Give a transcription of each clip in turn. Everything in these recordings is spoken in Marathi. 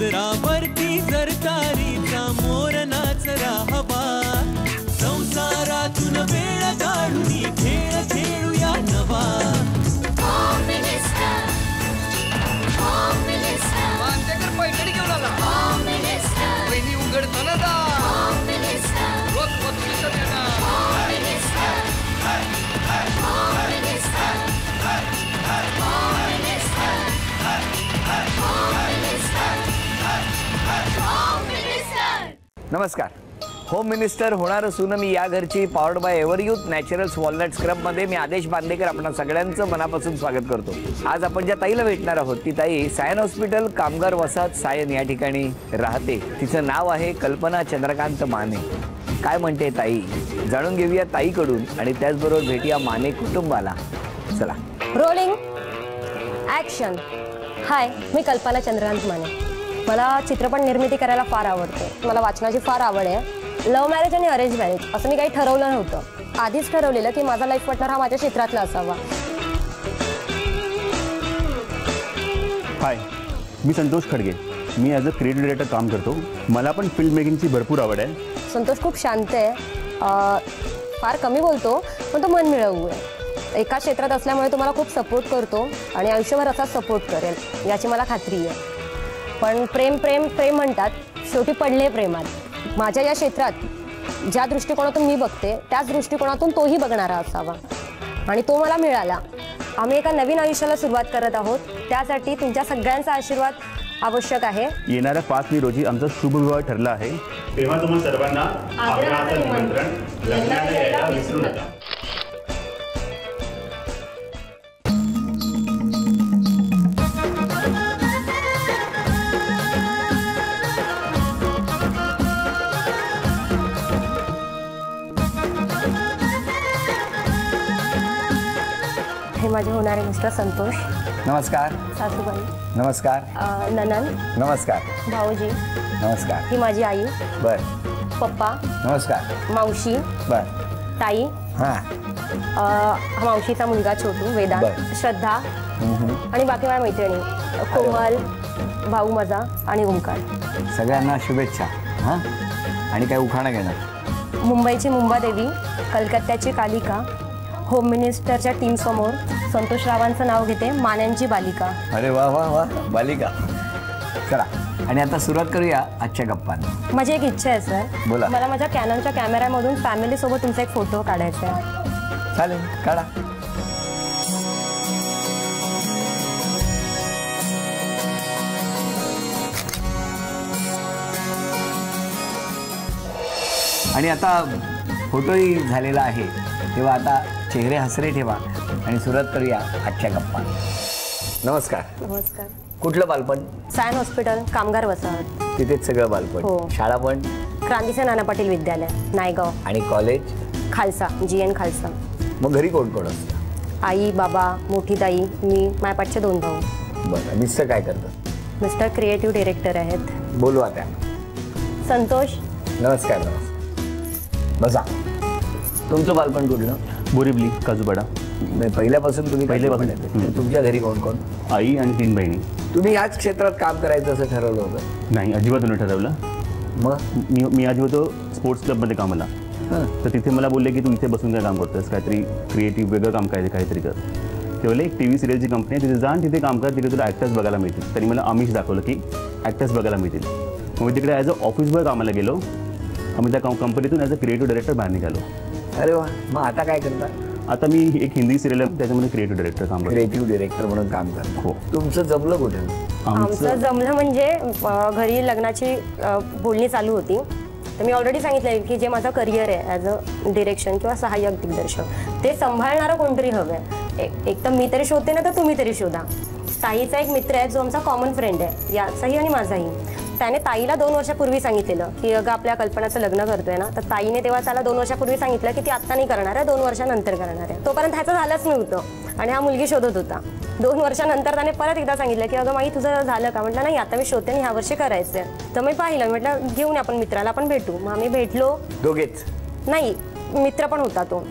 पदरावरती जर तारीचा मोर नाचरा हवा, संसारातून वेळ काढून खेळ खेळूया नवा. पैठणी घेऊन आला वहिनी उघडताना जा रोज वस्तू नमस्कार. होम मिनिस्टर होणार असून मी या घरची पॉवर्ड बाय एव्हरयूथ नॅचरल्स वॉलनट स्क्रबमध्ये मी आदेश बांदेकर आपणा सगळ्यांचं मनापासून स्वागत करतो. आज आपण ज्या ताईला भेटणार आहोत ती ताई सायन हॉस्पिटल कामगार वसाहत सायन या ठिकाणी राहते. तिचं नाव आहे कल्पना चंद्रकांत माने. काय म्हणते ताई जाणून घेऊया ताईकडून आणि त्याचबरोबर भेटूया माने कुटुंबाला. चला रोलिंग ॲक्शन. हाय, मी कल्पना चंद्रकांत माने. मला चित्रपट निर्मिती करायला फार आवडते. मला वाचनाची फार आवड आहे. लव्ह मॅरेज आणि अरेंज मॅरेज असं मी काही ठरवलं नव्हतं. आधीच ठरवलेलं की माझा लाईफ पार्टनर हा माझ्या क्षेत्रातला असावा. हाय, मी संतोष खडगे. मी ॲज अ क्रिएटिव्ह डायरेक्टर काम करतो. मला पण फिल्म मेकिंगची भरपूर आवड आहे. संतोष खूप शांत आहे, फार कमी बोलतो, पण तो मन मिळवू आहे. एका क्षेत्रात असल्यामुळे तो मला खूप सपोर्ट करतो आणि आयुष्यभर असाच सपोर्ट करेल याची मला खात्री आहे. पण प्रेम प्रेम प्रेम म्हणतात, शेवटी पडले प्रेमात. माझ्या या क्षेत्रात ज्या दृष्टिकोनातून मी बघते त्याच दृष्टिकोनातून तोही बघणारा असावा आणि तो मला मिळाला. आम्ही एका नवीन आयुष्याला सुरुवात करत आहोत. त्यासाठी तुमच्या सगळ्यांचा आशीर्वाद आवश्यक आहे. येणाऱ्या 5 मे रोजी आमचा शुभविवाह ठरला आहे. तेव्हा तुम्हा सर्वांना आग्रहाचं निमंत्रण. लग्नाला यायला विसरू नका. हे माझे होणारे मिस्टर संतोष. नमस्कार. सासूबाई नमस्कार. ननन नमस्कार. भाऊजी नमस्कार. ही माझी आई. बर. पप्पा नमस्कार. मावशी बर. ताई. हां. मावशीचा मुलगा छोटू वेदांत, श्रद्धा आणि बाकी माझ्या मैत्रिणी कोमल, भाऊ माझा आणि ओंकार. सगळ्यांना शुभेच्छा. हां. आणि काय उखाणा घेणार? मुंबईची मुंबादेवी, कलकत्त्याची कालिका, होम मिनिस्टरच्या टीम समोर संतोषरावांचं नाव घेते, मान्यांची बालिका. अरे वा वा वा, बालिका. चला आणि आता सुरुवात करूया आजच्या गप्पांना. माझी एक इच्छा आहे सर. बोला. मला माझ्या कॅननच्या कॅमेऱ्यामधून फॅमिली सोबत तुमचा एक फोटो काढायचा आहे. चालेल, काढा. आणि आता फोटोही झालेला आहे, तेव्हा आता चेहरे हसरे ठेवा आणि सुरुवात करूया आजच्या गप्पा. नमस्कार. नमस्कार. कुठलं बालपण? सायन हॉस्पिटल कामगार वसाहत. तिथेच सगळं बालपण. हो. शाळा पण? क्रांतीचे नाना पाटील विद्यालय नायगाव. आणि कॉलेज? खालसा, GN खालसा. मग घरी कोण कोण असतं? आई, बाबा, मोठी ताई, मी, माझ्या पाठचे 2 भाऊ. बरं. मिस्टर काय करतात? मिस्टर क्रिएटिव्ह डिरेक्टर आहेत. बोलवा त्या. संतोष. नमस्कार. नमस्कार. बसा. तुमचं बालपण कुठलं? बोरिवली, काजूपाडा. पहिल्यापासून तुम्ही पहिल्यापासून. तुमच्या घरी कोण कोण? आई आणि 3 बहिणी. तुम्ही याच क्षेत्रात काम करायचं असं ठरवलं होतं? नाही, अजिबात न ठरवलं. मग मी आधी होतो स्पोर्ट्स क्लबमध्ये कामाला. तर तिथे मला बोलले की तू इथे बसून काय काम करतोस, काहीतरी क्रिएटिव्ह वेगळं काम करायचं, काहीतरी कर. ते बोलले एक TV सिरियलची कंपनी आहे, तिथे जा तिथे काम कर, तिथे तुला ॲक्टर्स बघायला मिळतील. त्यांनी मला आमिष दाखवलं की ॲक्टर्स बघायला मिळतील. मग मी तिकडे ॲज अ ऑफिस बॉय कामाला गेलो. आम्ही त्या कंपनीतून ॲज अ क्रिएटिव्ह डायरेक्टर बाहेर निघालो. अरे वा. मग आता काय करता? आता मी एक हिंदी सिरियल आहे त्याच्यामध्ये क्रिएटिव्ह डायरेक्टर काम करतो. क्रिएटिव्ह डिरेक्टर म्हणून काम करतो. हो. तुमचं जमलं कुठे? आमचं जमलं म्हणजे घरी लग्नाची बोलणी चालू होती. तर मी ऑलरेडी सांगितलं की जे माझं करिअर आहे ॲज अ डिरेक्शन किंवा सहाय्यक दिग्दर्शक, ते सांभाळणारं कोणतरी हवं आहे. एक तर मी तरी शोधते ना, तर तुम्ही तरी शोधा. ताईचा एक मित्र आहे जो आमचा कॉमन फ्रेंड आहे, याचाही आणि माझाही. त्याने ताईला 2 वर्षापूर्वी सांगितलेलं की अगं आपल्या कल्पनाचं लग्न करतोय ना. तर ताईने तेव्हा त्याला 2 वर्षापूर्वी सांगितलं की ती आत्ता नाही करणार आहे, 2 वर्षानंतर करणार आहे. तोपर्यंत ह्याचं झालंच नव्हतं आणि हा मुलगी शोधत होता. 2 वर्षानंतर त्याने परत एकदा सांगितलं की अगं माई तुझं झालं का? म्हटलं नाही, आता मी शोधते आणि ह्या वर्षी करायचं आहे. तर मी पाहिलं, म्हटलं घेऊन आपण मित्राला आपण भेटू. मग आम्ही भेटलो. दोघेच? नाही, मित्र पण होता तो.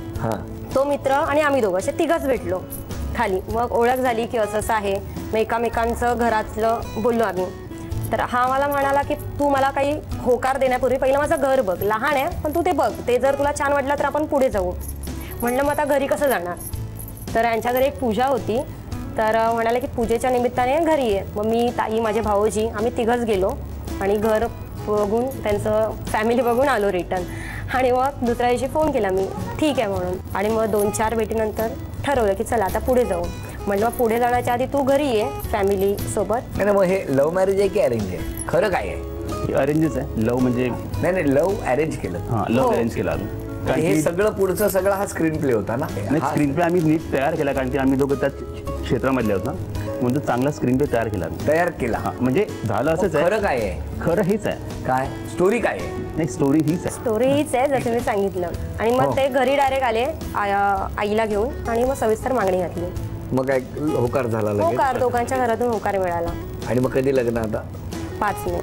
तो मित्र आणि आम्ही दोघं असे 3घच भेटलो खाली. मग ओळख झाली की असं असं आहे. मग एकामेकांचं घरातलं बोललो आम्ही. तर हा मला म्हणाला की तू मला काही होकार देण्यापूर्वी पहिलं माझं घर बघ, लहान आहे पण तू ते बघ, ते जर तुला छान वाटलं तर आपण पुढे जाऊ. म्हणलं मग आता घरी कसं जाणार. तर यांच्या घरी एक पूजा होती, तर म्हणाले की पूजेच्या निमित्ताने घरी ये. मग मी, ताई, माझे भाऊजी आम्ही तिघंच गेलो आणि घर बघून त्यांचं फॅमिली बघून आलो रिटर्न. आणि मग दुसऱ्या दिवशी फोन केला मी, ठीक आहे म्हणून. आणि मग 2-4 भेटीनंतर ठरवलं की चला आता पुढे जाऊ. म्हटलं मग पुढे जाण्याच्या आधी तू घरी ये फॅमिली सोबत. नाही मग हे लव्ह मॅरेज आहे की अरेंज आहे, खरं काय आहे? अरेंजच आहे. लव्ह म्हणजे नाही लव्ह अरेंज केलं. हां, लव्ह अरेंज केला आम्ही. कारण हे की सगळं पुढचं सगळं हा स्क्रीन प्ले होता ना. नाही, स्क्रीन प्ले आम्ही नीट तयार केला, कारण की आम्ही दोघं त्याच क्षेत्रामधले आहोत ना, म्हणून चांगला स्क्रीन प्ले तयार केला आम्ही. तयार केला. हां, म्हणजे झालं असंच आहे. खरं काय आहे? खरं हेच आहे. काय स्टोरी काय आहे? नाही, स्टोरी हीच आहे. स्टोरी हीच आहे जसं मी सांगितलं. आणि मग ते घरी डायरेक्ट आले आईला घेऊन आणि मग सविस्तर मागणी घातली. मग काय होकार झाला लगेच? होकार, दोघांच्या घरातून होकार मिळाला. आणि मग कधी लग्न आता? 5 मे.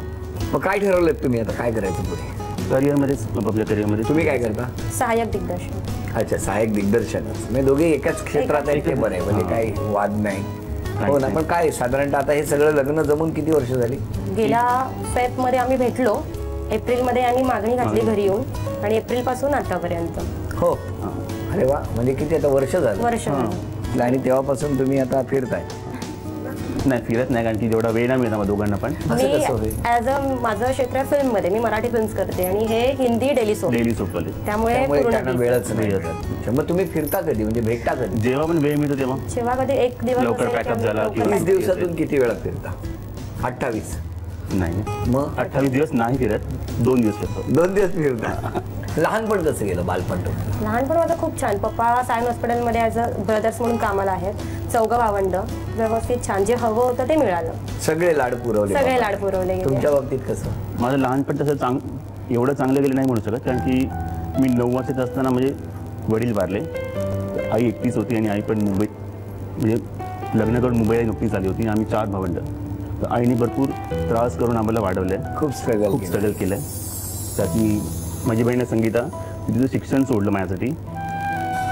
मग काय ठरवलं तुम्ही आता काय करायचं पुढे? करिअरमध्येच, आपल्या करिअरमध्ये. तुम्ही काय करता? सहाय्यक दिग्दर्शन. अच्छा, सहाय्यक दिग्दर्शनच. म्हणजे दोघे एकाच क्षेत्रात आहे ते बरं आहे, म्हणजे काही वाद नाही. हो ना. पण काय साधारणतः आता हे सगळं लग्न जमून किती वर्ष झाली? गेल्या फेब्रुवारीमध्ये आम्ही भेटलो, एप्रिलमध्ये यांनी मागणी घातली घरी येऊन, आणि एप्रिलपासून आतापर्यंत. हो. अरे वा, म्हणजे किती आता वर्ष झालं? वर्ष. आणि तेव्हापासून तुम्ही आता फिरताय? नाही, फिरत नाही, कारण की जेवढा वेळ नाही मिळत आम्हाला दोघांना पण. मी ॲज अ माझं क्षेत्र आहे फिल्ममध्ये, मी मराठी फिल्म्स करते आणि हे हिंदी डेली सोप. त्यामुळे त्यांना वेळच नाही. मग तुम्ही फिरता कधी, म्हणजे भेटता कधी? जेव्हा पण वेळ मिळतो तेव्हा. जेव्हा कधी एक दिवस लवकर पॅकअप झाला. 30 दिवसातून किती वेळा फिरता? 28? नाही, मग 28 दिवस नाही फिरत, 2 दिवस फिरतो. 2 दिवस फिरता. लहानपण कसं गेलं, बालपण? लहानपण माझं खूप छान. पप्पा सायन हॉस्पिटलमध्ये ॲज अ ब्रदर्स म्हणून कामाला आहेत. 4 भावंड, व्यवस्थित छान. जे हवं होतं ते मिळालं. सगळे लाड पुरवले? सगळे लाड पुरवले गेले. तुमच्या बाबतीत कसं? माझं लहानपण तसं एवढं चांगलं गेलं नाही म्हणू शकत, कारण की मी 9 वर्षात असताना म्हणजे वडील वारले. आई एकटीच होती आणि आई पण मुंबईत, म्हणजे लग्न करून मुंबईला नुकतीच आली होती. आम्ही 4 भावंड. तर आईने भरपूर त्रास करून आम्हाला वाढवलं आहे. खूप स्ट्रगल केलं आहे. त्यात मी, माझी बहीण संगीता, तिचं शिक्षण सोडलं माझ्यासाठी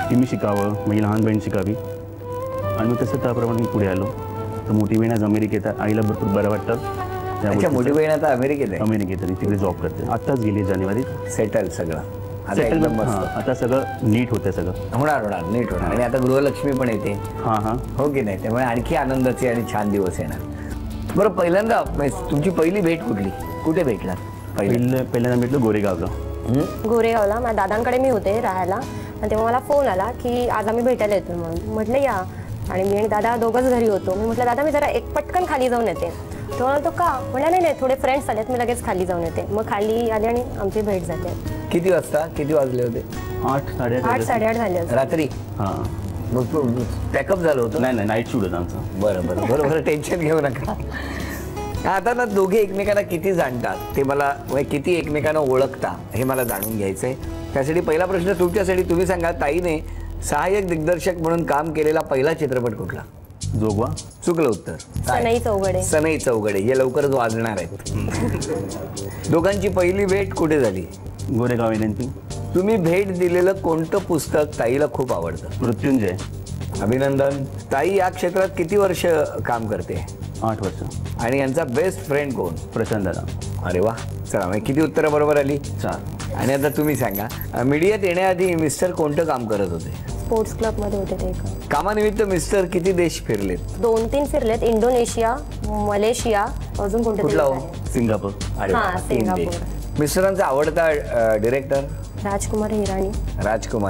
की मी शिकावं, माझी लहान बहीण शिकावी. आणि मग तसं त्याप्रमाणे मी पुढे आलो. तर मोठी बहीण आज अमेरिकेत आहे. आईला भरपूर बरं वाटतं. मोठी बहीण आता अमेरिकेत आहे? अमेरिकेत आहे, तिकडे जॉब करते. आत्ताच गेली जानेवारीत. सेटल सगळं आता सगळं नीट होतं. सगळं होणार नीट होणार. आणि आता गृहलक्ष्मी पण येते. हां, हो की नाही? त्यामुळे आणखी आनंदाचे आणि छान दिवस येणार. बरं, पहिल्यांदा तुमची पहिली भेट कुठली, कुठे भेटला? पहिल्यांदा भेटलो गोरेगावला. गोरेगावला माझ्या दादांकडे मी होते राहायला, आणि तेव्हा मला फोन आला की आज आम्ही भेटायला येतो म्हणून. म्हटलं या. आणि मी आणि दादा दोघंच घरी होतो. मी म्हटलं दादा मी जरा एक पटकन खाली जाऊन येते. तो म्हणतो का? म्हटलं नाही थोडे फ्रेंड्स आलेत, मी लगेच खाली जाऊन येते. मग खाली आले आणि आमची भेट झाली. किती वाजता, किती वाजले होते? 8-8:30 झाले रात्री. हां. मग पॅकअप झालं होतं? नाही, नाईट शूट होतं आमचं. बरं, टेन्शन घेऊ नका. आता ना दोघे एकमेकांना किती जाणतात ते मला, किती एकमेकांना ओळखता हे मला जाणून घ्यायचंय. त्यासाठी पहिला प्रश्न तुमच्यासाठी. तुम्ही सांगा, ताईने सहाय्यक दिग्दर्शक म्हणून काम केलेला पहिला चित्रपट कुठला? जोगवा. चुकलं उत्तर. सनई चौघडे. हे लवकरच वाजणार आहेत. दोघांची पहिली भेट कुठे झाली? गोरेगाव विनंती. तुम्ही भेट दिलेलं कोणतं पुस्तक ताईला खूप आवडतं? मृत्युंजय. अभिनंदन. ताई या क्षेत्रात किती वर्ष काम करते? 8 वर्ष. आणि यांचा बेस्ट फ्रेंड कोण? प्रशांत दादा. अरे वा, चला. मग किती उत्तरं बरोबर आली? 4. आणि आता तुम्ही सांगा, मीडियात येण्याआधी मिस्टर कोणतं काम करत होते? स्पोर्ट्स क्लबमध्ये होते ते. कामानिमित्त मिस्टर किती देश फिरलेत? 2-3 फिरलेत. इंडोनेशिया, मलेशिया, अजून कोणते? कुठला हो? सिंगापूर. अरे वा, 3 देश. मिस्टरांचा आवडता डिरेक्टर? राजकुमार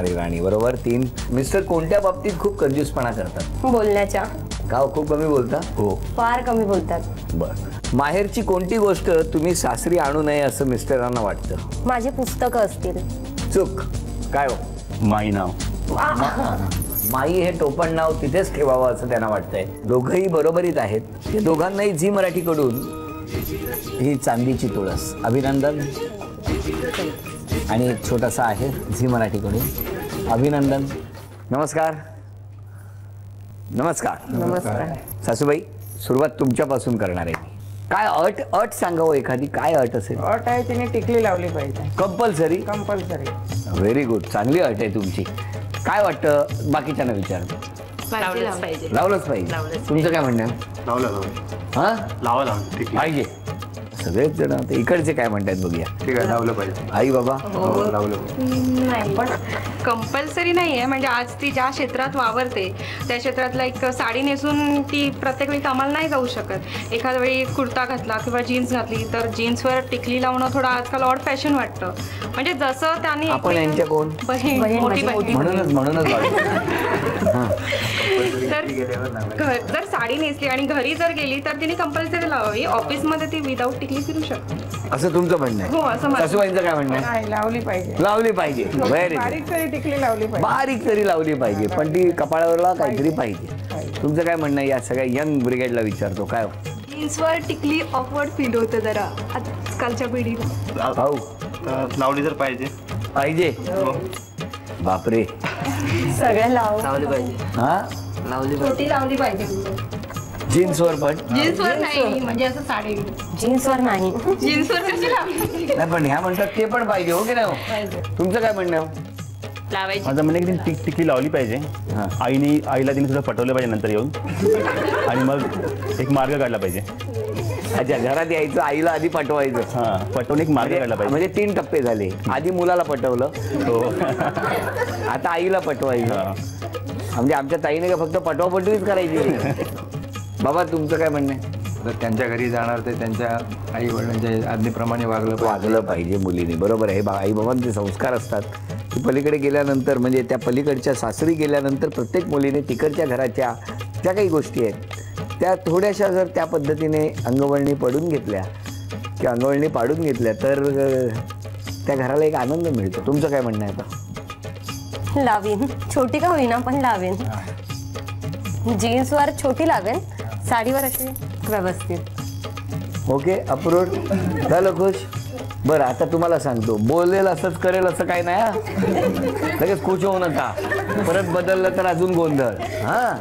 हिराणी. बरोबर, 3. मिस्टर कोणत्या बाबतीत खूप कंजूसपणा करतात? बोलण्याच्या. का खूप कमी बोलता? हो, फार कमी बोलतात. बरं. माहेरची कोणती गोष्ट तुम्ही सासरी आणू नये असं मिस्टरांना वाटतं? माझी पुस्तकं असतील. चूक. काय हो? माई नाव. माई हे टोपण नाव तिथेच ठेवावं असं त्यांना वाटतंय. दोघंही बरोबरीत आहेत. हे दोघांनाही झी मराठीकडून ही चांदीची तुळस. अभिनंदन. आणि एक छोटासा आहे झी मराठीकडून. अभिनंदन. नमस्कार. सासूबाई, सुरुवात तुमच्यापासून करणार आहे. काय अट सांगावं एखादी, काय अट असेल? अट आहे तिने टिकली लावली पाहिजे. कंपल्सरी? Very good. चांगली अट आहे तुमची. काय वाटतं बाकीच्यांना विचारतो? लावलंच पाहिजे. तुमचं काय म्हणणं? लावलं. हां, लावा. पाहिजे. सगळेच जण आता इकडचे काय म्हणतात बघूया. ठीक आहे, लावलं पाहिजे. आई बाबा लावलं पाहिजे. नाही पण कंपल्सरी नाही आहे. म्हणजे आज ती ज्या क्षेत्रात वावरते त्या क्षेत्रातला एक साडी नेसून ती प्रत्येक वेळी कामाला नाही जाऊ शकत. एखाद्या वेळी कुर्ता घातला किंवा जीन्स घातली तर जीन्सवर टिकली लावणं थोडं आजकाल ऑड फॅशन वाटतं. म्हणजे जसं त्यांनी आपण यांच्या कोण? बहीण, मोठी बहीण. म्हणूनच तर जर साडी नेसली आणि घरी जर गेली तर तिने कंपल्सरी लावावी. ऑफिसमध्ये ती विदाऊट टिकली फिरू शकते. असं तुमचं म्हणणं हो, असं आहे. माझं. सासूबाईंचं काय म्हणणं आहे? नाही, लावली पाहिजे. लावली पाहिजे. Very good. बारीक तरी टिकली लावली पाहिजे. बारीक तरी लावली पाहिजे पण ती कपाळावरला काहीतरी पाहिजे. तुमचं काय म्हणणं आहे? या सगळ्या यंग ब्रिगेडला विचारतो काय हो? जीन्सवर टिकली ऑकवर्ड फील होतं जरा आजकालच्या पिढीला. भाऊ लावली तर पाहिजे. पाहिजे. बापरे. सगळ्या लाव हा छोटी लावली पाहिजे. जीन्सवर पण जीन्सवर नाही, म्हणजे असं साडी जीन्सवर नाही. जीन्सवर कशी लावली नाही पण ह्या म्हणतात ते पण पाहिजे हो की नाही हो? तुमचं काय म्हणणं आहे हो? लावायची. माझं म्हणणं की तिने टिकली लावली पाहिजे. हां. आईला तिने सुद्धा पटवलं पाहिजे नंतर येऊन आणि मग एक मार्ग काढला पाहिजे. अच्छा, घरात यायचं, आईला आधी पटवायचं. हां, पटवून एक मार्ग काढला पाहिजे. म्हणजे 3 टप्पे झाले. आधी मुलाला पटवलं, हो. आता आईला पटवायचं. हां. म्हणजे आमच्या ताईने काय फक्त पटवापटवीच करायची. बाबा तुमचं काय म्हणणं आहे? जर त्यांच्या घरी जाणार ते त्यांच्या आई वडिलांच्या आज्ञेप्रमाणे वागलं पाहिजे मुलीने. बरोबर आहे. आई बाबांचे संस्कार असतात की पलीकडे गेल्यानंतर म्हणजे त्या पलीकडच्या सासरी गेल्यानंतर प्रत्येक मुलीने तिकडच्या घराच्या ज्या काही गोष्टी आहेत त्या थोड्याशा जर त्या पद्धतीने अंगवळणी पडून घेतल्या किंवा अंगवळणी पाडून घेतल्या तर त्या घराला एक आनंद मिळतो. तुमचं काय म्हणणं आहे आता? लावीन, छोटी का होईना पण लावेन. जीन्सवर छोटी लावेन, साडीवर अशी व्यवस्थित. Okay, approved. झालं खुश? बरं, आता तुम्हाला सांगतो, बोलेल असंच करेल असं काय नाही हा. लगेच खुश होऊ नका, परत बदललं तर अजून गोंधळ. हां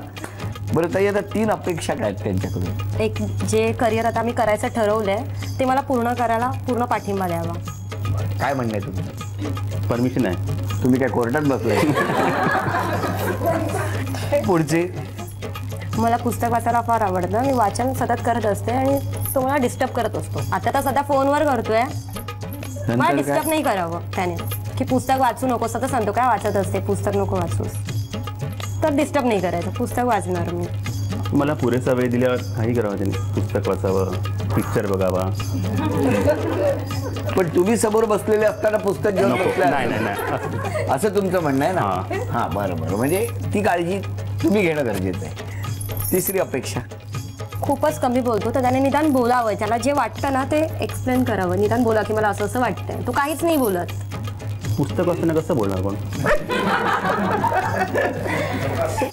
बरं ताई, आता 3 अपेक्षा काय आहेत त्यांच्याकडून? एक जे करिअर आता मी करायचं ठरवलंय ते मला पूर्ण करायला पूर्ण पाठिंबा द्यावा. काय म्हणणं आहे तुमचं? परमिशन आहे. तुम्ही काय कोर्टात बसलाय? पुढचे. मला पुस्तक वाचायला फार आवडतं. मी वाचन सतत करत असते आणि तो मला डिस्टर्ब करत असतो. आता तर सध्या फोनवर करतोय, मला डिस्टर्ब नाही करावं त्याने की पुस्तक वाचू नको. सतत सांगतो काय वाचत असते, पुस्तक नको वाचूस. तर डिस्टर्ब नाही करायचं, पुस्तक वाचणार मी. मला पुरेसा वेळ दिल्यावर काही करावं त्यांनी. पुस्तक वाचावं, पिक्चर बघावा. पण तुम्ही समोर बसलेले असताना पुस्तक घेऊन बसलाय. नाही. असं तुमचं म्हणणं आहे ना? हां. हां, बरं. म्हणजे ती काळजी तुम्ही घेणं गरजेचं आहे. 3री अपेक्षा. खूपच कमी बोलतो तर त्याने निदान बोलावं. त्याला जे वाटतं ना ते एक्सप्लेन करावं. निदान बोला की मला असं असं वाटतंय. तो काहीच नाही बोलत. पुस्तक वाचताना कसं बोलणार कोण?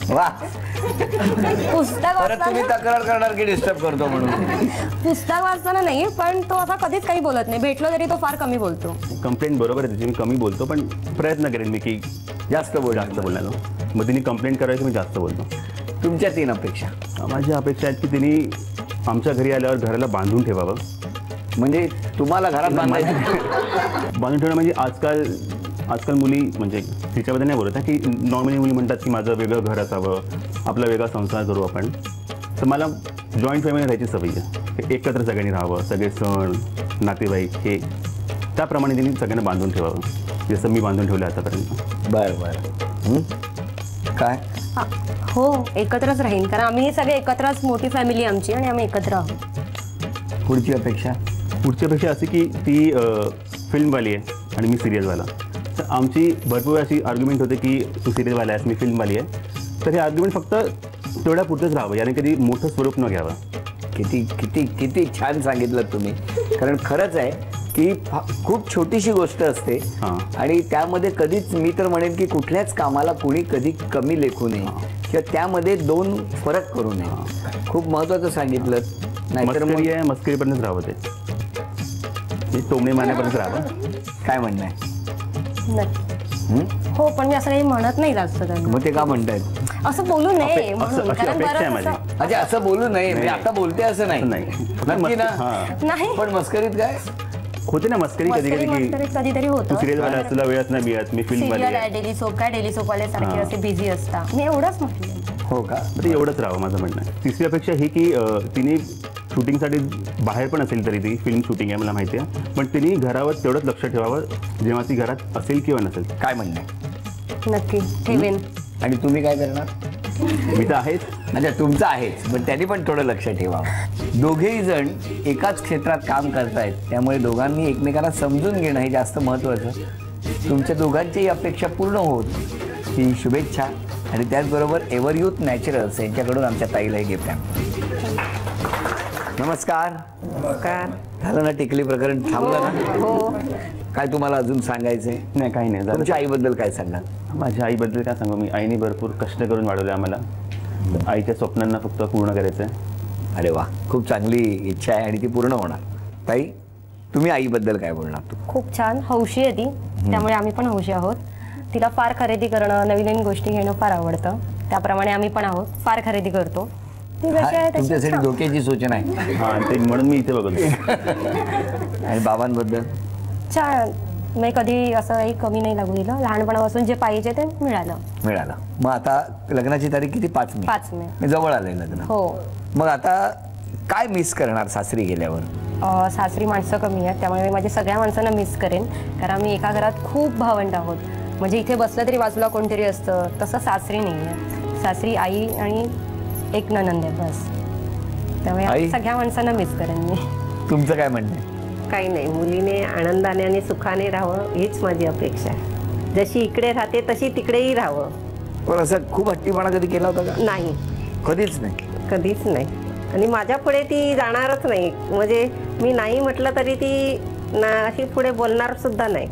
वा, पुस्तक परत तुम्ही वाचताना तक्रार करणार की डिस्टर्ब करतो म्हणून? पुस्तक वाचताना नाही, पण तो असा कधीच काही बोलत नाही. भेटलो तरी तो फार कमी बोलतो. कंप्लेंट बरोबर आहे त्याची, मी कमी बोलतो पण प्रयत्न करेन मी की जास्त बोलण्याचा. मग तिने कंप्लेंट करायची, मी जास्त बोलतो. तुमच्या 3 अपेक्षा. माझ्या अपेक्षा आहेत की तिने आमच्या घरी आल्यावर घराला बांधून ठेवावं. म्हणजे तुम्हाला घरात बांधायचं? बांधून ठेवणं म्हणजे आजकाल मुली, म्हणजे तिच्याबद्दल नाही बोलत आहे की नॉर्मली मुली म्हणतात की माझं वेगळं घर असावं, आपला वेगळा संसार करू आपण. तर मला जॉईंट फॅमिली राहायची सवय आहे. एकत्र सगळ्यांनी राहावं, सगळे सण नातेवाईक हे त्याप्रमाणे तिने सगळ्यांना बांधून ठेवावं, जसं मी बांधून ठेवलं आतापर्यंत. बरं. काय? हो, एकत्रच राहीन कारण आम्ही सगळे एकत्रच, मोठी फॅमिली आमची आणि आम्ही एकत्र आहोत. पुढची अपेक्षा अशी की ती फिल्मवाली आहे आणि मी सिरियलवाला. तर आमची भरपूर अशी आर्ग्युमेंट होते की तू सिरियलवाला आहेस, मी फिल्मवाली आहे. तर हे आर्ग्युमेंट फक्त तेवढ्या पुरतंच राहावं, याने कधी मोठं स्वरूप न घ्यावं. किती किती किती छान सांगितलं तुम्ही. कारण खरंच आहे की खूप छोटीशी गोष्ट असते आणि त्यामध्ये कधीच, मी तर म्हणेन की कुठल्याच कामाला कोणी कधी कमी लेखू नये किंवा त्यामध्ये 2 फरक करू नये. खूप महत्त्वाचं सांगितलं. नाहीतर मस्करीपर्यंत राहावं, ते टोमणे मारण्यापर्यंत राहावं. काय म्हणणं आहे? नक्की. हो, पण मी असं काही म्हणत नाही जास्त त्यांना. मग ते का म्हणतायत? असं बोलू नये म्हणून. कारण बरं अच्छा, असं बोलू नये म्हणजे आता बोलते असं नाही. नक्की ना? नाही, पण मस्करीत काय होते ना, मस्करी कधीतरी होतं. सिरियलवाला तुला वेळच नाही मिळत, मी फिल्मवाली आहे. डेली सोप काय, डेली सोपवाले सारखे असे बिझी असतात. मी एवढंच म्हटलं. हो का? तर एवढंच राहावं माझं म्हणणं आहे. तिसरी अपेक्षा ही की तिने शूटिंगसाठी बाहेर पण असेल तरी ती फिल्म शूटिंग आहे मला माहिती आहे, पण तिने घरावर तेवढंच लक्ष ठेवावं जेव्हा ती घरात असेल किंवा नसेल. काय म्हणणं आहे? नक्की ठेवेन. आणि तुम्ही काय करणार? मी तर आहेच. म्हणजे तुमचं आहेच, पण त्यांनी पण थोडं लक्ष ठेवावं. दोघेही जण एकाच क्षेत्रात काम करतायत, त्यामुळे दोघांनी एकमेकांना समजून घेणं हे जास्त महत्त्वाचं. तुमच्या दोघांच्याही अपेक्षा पूर्ण होत ही शुभेच्छा. आणि त्याचबरोबर एव्हर यूथ नॅचरल्स यांच्याकडून आमच्या ताईला हे गिफ्ट आहे. नमस्कार. नमस्कार. झालं ना टिकली प्रकरण? थांबलं ना? हो. काय तुम्हाला अजून सांगायचंय? नाही काही नाही. तुमच्या आईबद्दल काय सांगाल? माझ्या आईबद्दल काय सांगू मी, आईने भरपूर कष्ट करून वाढवले आम्हाला. आईच्या स्वप्नांना फक्त पूर्ण करायचं आहे. अरे वा, खूप चांगली इच्छा आहे आणि ती पूर्ण होणार. ताई, तुम्ही आईबद्दल काय बोलणार? खूप छान हौशी आहे ती, त्यामुळे आम्ही पण हौशी आहोत. तिला फार खरेदी करणं, नवीन नवीन गोष्टी घेणं फार आवडतं. त्याप्रमाणे आम्ही पण आहोत, फार खरेदी करतो. ती जशी आहे तशी तुमच्यासाठी छान. डोक्याची सूचना आहे. हां, ते म्हणून मी इथे बघतो. आणि बाबांबद्दल? छान. मी कधी असं काही कमी नाही लागू दिलं. लहानपणापासून जे पाहिजे ते मिळालं. मग आता लग्नाची तारीख किती? 5 मे. 5 मे. जवळ आलंय लग्न. हो. मग आता काय मिस करणार सासरी गेल्यावर? सासरी माणसं कमी आहेत, त्यामुळे मी माझ्या सगळ्या माणसांना मिस करेन. कारण आम्ही एका घरात खूप भावंड आहोत. म्हणजे इथे बसलं तरी बाजूला कोणतरी असतं, तसं सासरी नाही आहे. सासरी आई आणि एक नणंद आहे बस. त्यामुळे सगळ्या माणसांना मिस करेन मी. तुमचं काय म्हणणं आहे? काही नाही, मुलीने आनंदाने आणि सुखाने राहावं हीच माझी अपेक्षा आहे. जशी इकडे राहते तशी तिकडेही राहावं. पण असं खूप हट्टीपणा कधी केला होता का? नाही, कधीच नाही. कधीच नाही. आणि माझ्या पुढे ती जाणारच नाही. म्हणजे मी नाही म्हटलं तरी ती अशी पुढे बोलणार सुद्धा नाही.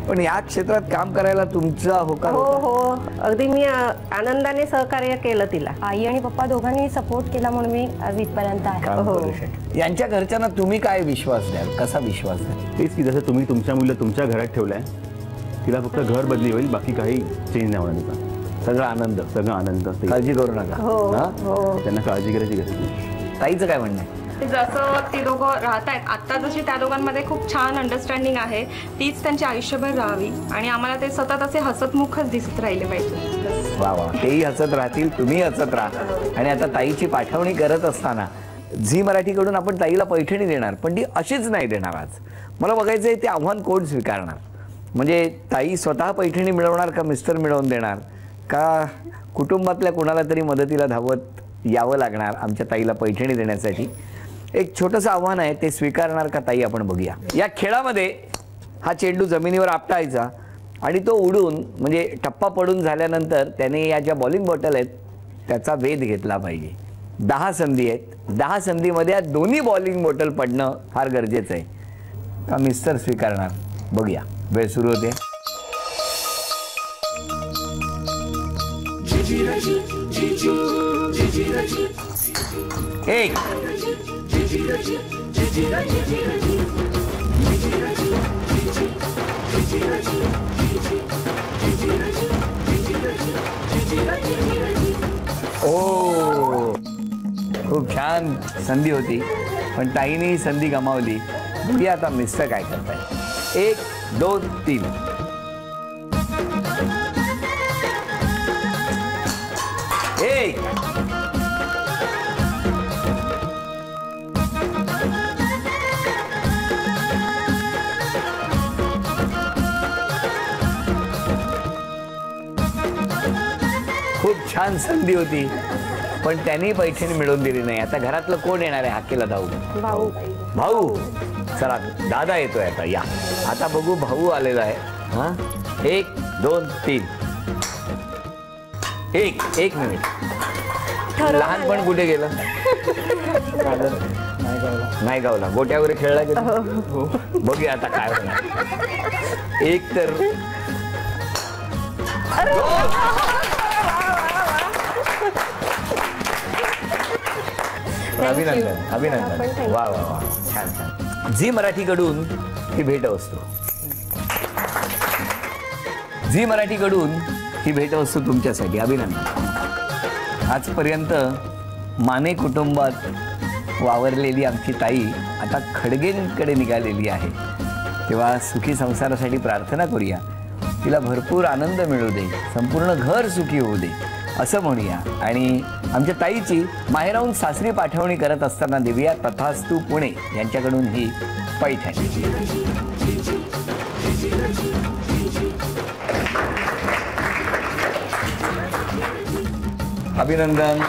पण या क्षेत्रात काम करायला तुमचा होकार हो होता? हो, अगदी मी आनंदाने सहकार्य केलं तिला. आई आणि पप्पा दोघांनी सपोर्ट केला म्हणून मी आज इथपर्यंत आहे. काम हो. करू शकते. यांच्या घरच्यांना तुम्ही काय विश्वास द्याल? कसा विश्वास द्याल? तेच की जसं तुम्ही तुमच्या मुलं तुमच्या घरात ठेवलंय, तिला फक्त घर बदली होईल, बाकी काही चेंज नाही होणार तिचा. सगळा आनंद, सगळं आनंद. काळजी करू नका. हो हा? हो. त्यांना काळजी करायची गरज नाही. ताईचं काय म्हणणं आहे? जसं ती दोघं राहत आहेत आत्ता, जशी त्या दोघांमध्ये खूप छान अंडरस्टँडिंग आहे, तीच त्यांची आयुष्यभर राहावी. आणि आम्हाला ते सतत असे हसतमुखच दिसत राहिले पाहिजे. वा वा, तेही हसत राहतील, तुम्ही हसत राहा. आणि आता ताईची पाठवणी करत असताना झी मराठीकडून आपण ताईला पैठणी देणार, पण ती अशीच नाही देणार. आज मला बघायचं आहे ते आव्हान कोण स्वीकारणार. म्हणजे ताई स्वतः पैठणी मिळवणार का मिस्टर मिळवून देणार, का कुटुंबातल्या कुणाला तरी मदतीला धावत यावं लागणार आमच्या ताईला पैठणी देण्यासाठी. एक छोटंसं आव्हान आहे, ते स्वीकारणार का ताई आपण बघूया. या खेळामध्ये हा चेंडू जमिनीवर आपटायचा आणि तो उडून म्हणजे टप्पा पडून झाल्यानंतर त्याने या ज्या बॉलिंग बॉटल आहेत त्याचा वेध घेतला पाहिजे. 10 संधी आहेत. 10 संधीमध्ये या दोन्ही बॉलिंग बॉटल पडणं फार गरजेचं आहे. का मिस्टर स्वीकारणार? बघूया. वेळ सुरू होते. एक. ओ, खूप छान संधी होती, पण ताईने ही संधी गमावली. बघूया आता मिस्टर काय करताय. 1 2 3. एक. खूप छान संधी होती, पण त्यांनी पैठणी मिळवून दिली नाही. आता घरातलं कोण येणार आहे हाकेला धावू? भाऊ. भाऊ. चला, दादा येतोय आता. या आता बघू भाऊ आलेला आहे. हा, 1 2 3. एक मिनिट. लहानपण कुठे गेलं? नाही गावला. गोट्या वगैरे खेळला गेला. बघूया आता काय होणार. एक तर अभिनंदन. वा वा वा, छान छान. झी मराठीकडून ही भेटवस्तू. झी मराठीकडून ही भेटवस्तू तुमच्यासाठी. अभिनंदन. आजपर्यंत माने कुटुंबात वावरलेली आमची ताई आता खडगेंकडे निघालेली आहे. तेव्हा सुखी संसारासाठी प्रार्थना करूया. तिला भरपूर आनंद मिळू दे, संपूर्ण घर सुखी होऊ दे. असं म्हणूया आणि आमच्या ताईची माहेराहून सासरी पाठवणी करत असताना देऊया तथास्तू पुणे यांच्याकडून ही पैठणी. अभिनंदन.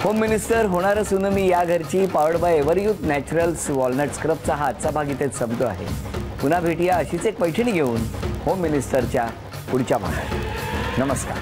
होम मिनिस्टर होणार असून मी या घरची पॉवर्ड बाय एव्हरयूथ नॅचरल्स वॉलनट स्क्रबचा हा आजचा भाग इथेच संपतो आहे. पुन्हा भेटूया अशीच एक पैठणी घेऊन होम मिनिस्टरच्या पुढच्या भागात. नमस्कार.